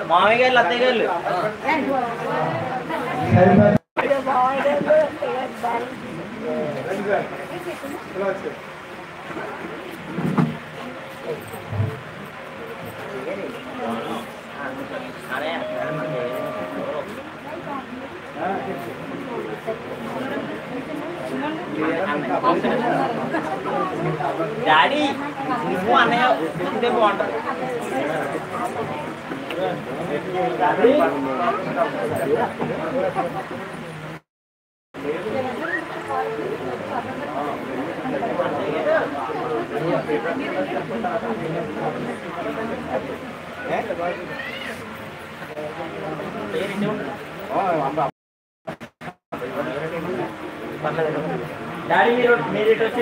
మామయ్య గారు అత్తయ్య గారు డాడీ నువ్వు అన్నయ్య ఉంటే బాగుంటుంది డాడీ మీరు ఇటు వచ్చి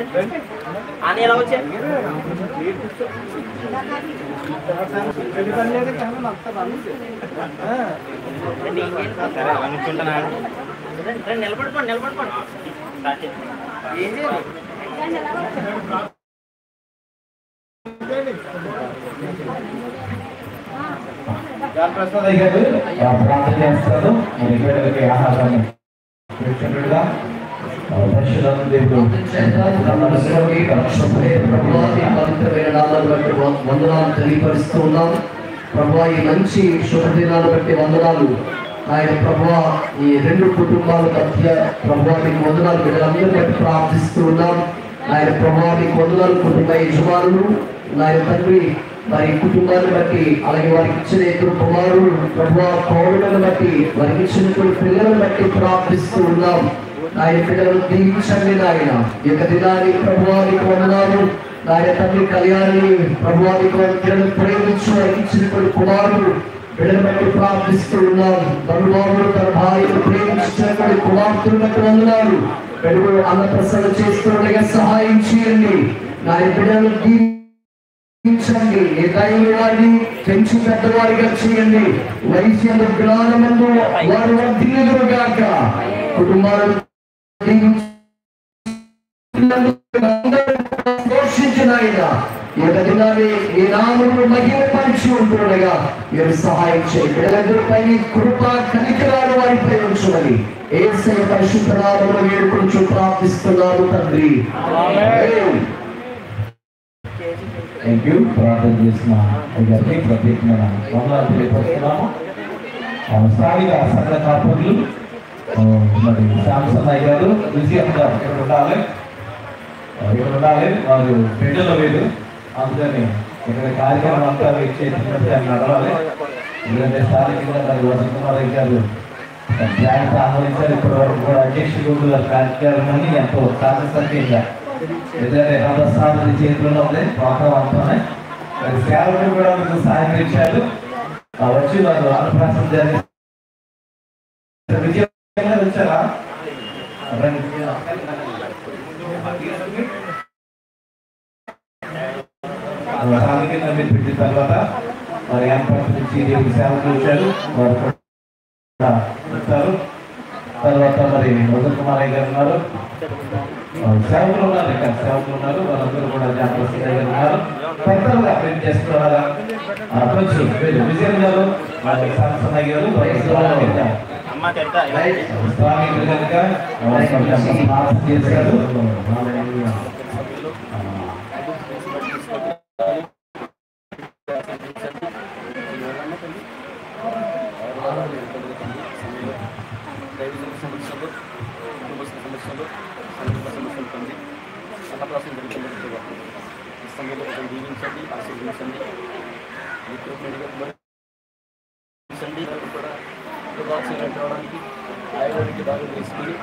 అని ఎలా వచ్చారు నిలబడుకోండి నిలబడుకోండి ప్రసాద్ గారు ప్రార్థన చేస్తారు ఆహారాన్ని వందనాలు తెలియపరుస్తూ ఉన్నాం. ప్రభువా ఈ మంచి శుభదినాలు బట్టి వందనాలు. ఆయన ప్రభువా ఈ రెండు కుటుంబాల మధ్య ప్రభువా మీకు వందనాలు బిడ్డలందరూ బట్టి ప్రార్థిస్తూ ఉన్నాం. ఆయన ప్రభువా మీకు వందనాలు కుటుంబ యజమానులు ఆయన తండ్రి మరి కుటుంబాన్ని బట్టి అలాగే వారికి ఇచ్చిన ఇద్దరు కుమారులు ప్రభువా పౌరులను బట్టి వారికి ఇచ్చిన పిల్లలను బట్టి ప్రార్థిస్తూ ఉన్నాం. ఆయన పిల్లలను దీవించండి నాయన. ఈ యొక్క దినాన్ని ప్రభువానికి వందనాలు. ఆయన తండ్రి కళ్యాణి ప్రభువానికి పిల్లలను ప్రేమించు ఇచ్చినటువంటి కుమారుడు బిడ్డను బట్టి ప్రార్థిస్తూ ఉన్నాం. బంధుబాబులు తన భార్యను ప్రేమించినటువంటి కుమార్తెను బట్టి వందనాలు. బిడ్డలు అన్నప్రసన్న చేస్తుండగా సహాయం చేయండి. ఆయన బిడ్డలను దీవించండి. ఏ దైవ వారిని పెంచి పెద్దవారిగా చేయండి. వయసు జ్ఞానమందు వారు వర్ధిల్లుగాక. కుటుంబాలను పోషించిన ఆయన ఈ దినాన్ని ఈ నామమును మహిమపరిచి ఉంటుండగా మీరు సహాయం చేయండి. బిడ్డలందరిపై కృప కనికరాలు వారిపై ఉంచుమని యేసయ్య పరిశుద్ధ నామములో వేడుకొనుచు ప్రార్థిస్తున్నాను తండ్రి. Thank you. ప్రార్థన చేసిన గారికి ప్రత్యేకమైన వందనాలు తెలియపరుస్తున్నాము. స్థానిక సంఘ కాపర్లు మరి శాంసన్ అయ్య గారు విజయం గారు ఇక్కడ ఉండాలి. వారు బిడ్డలో లేదు, అందుకని ఇక్కడ కార్యక్రమం అంతా చేసినట్టు నడవాలి. ఎందుకంటే స్థానికంగా మరి వసంత కుమార్ అయ్య గారు జాగ్రత్త ఆహ్వానించారు. ఇప్పటి వరకు కూడా అధ్యక్షుడు కార్యక్రమాన్ని ఎంతో సాహసంగా ఎందుకంటే రథస్థానం చేతిలో ఉంది. వాతావరణంతోనే మరి సేవకులు కూడా మీకు సహకరించారు. వచ్చి వారు అన్నప్రాసం జరిగి వచ్చారా పెట్టిన తర్వాత మరి ఏర్పాటు నుంచి దేవుడి సేవకులు వచ్చారు. వారు తర్వాత మరి వసంత కుమార్ అయ్య గారు ఉన్నారు. సేవకులు ఉన్నారు, ఇక్కడ సేవకులు ఉన్నారు. వాళ్ళందరూ కూడా జాగ్రత్త గారు ఉన్నారు. పెద్దలుగా ప్రింట్ చేస్తున్నారా కొంచెం విజయన్ గారు శాంసన్ అయ్య గారు చేశారు. దీవించండి, ఆశీర్వదించండి. రావడానికి ఆయనకి దారి వేసుకుని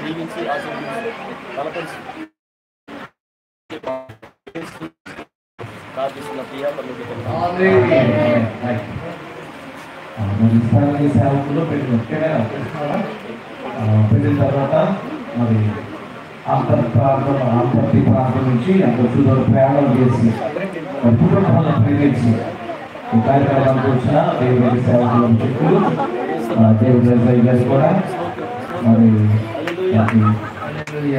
దీవించి ఆశీర్వదించి బలపరిచి ప్రార్థిస్తున్న ప్రియ సేవకులు పెట్టిన తర్వాత మరి అంతర్తి ప్రాంతం నుంచి అంత సుదూర ప్రయాణం చేసి కుటుంబాలను ప్రేమించి ఈ కార్యక్రమానికి వచ్చిన దేవుడి సేవకుల చెక్కులు దేవుడి గారు కూడా మరి అందరికీ